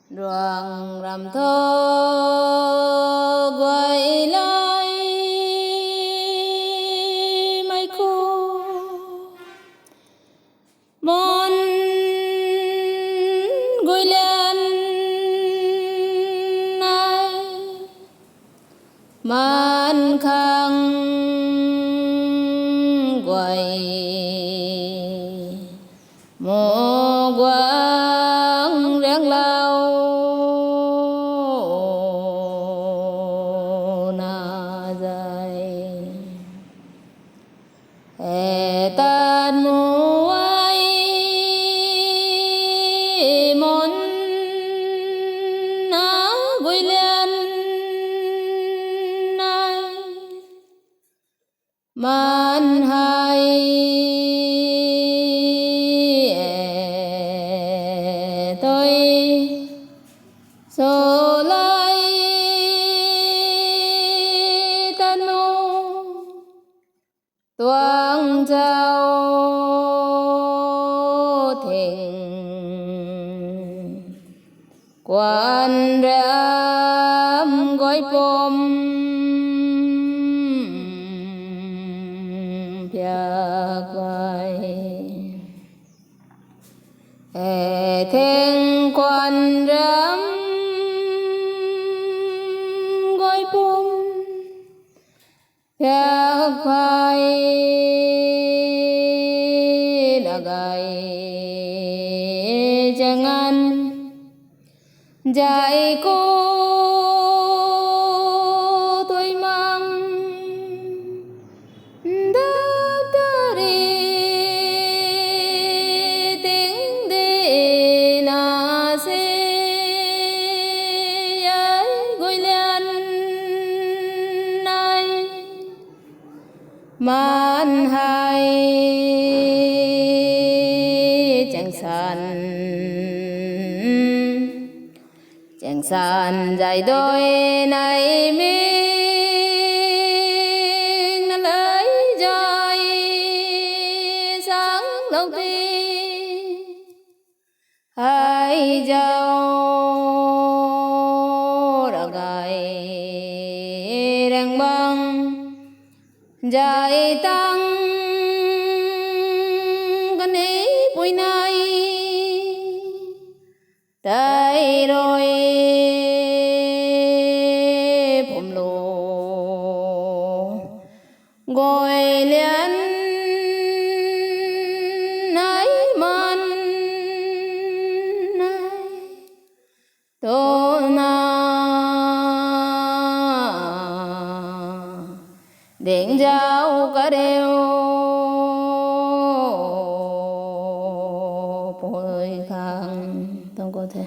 Đoàn làm thơ gọi lại mấy cô mòn gửi lên ai man khang quay mồ quang ráng lao na dài hè tan mùa ấy món ná gửi lên ai man hai tôi số lại tan nô tuang trao thình quan ram gói pom bia quay thèn quan ram gói pom bia quay là gai jangan dạy cô tôi mang đáp đi tiếng đi na se ai gửi lên ai man hai chẳng san dài đôi này mình nó lấy dài sáng đầu tiên hai dâu đã gầy đang băng dài tăng cái ní bụi này tay rồi phồng lồ gọi lên nấy man tô na điện giao cả đều bồi khang không có thể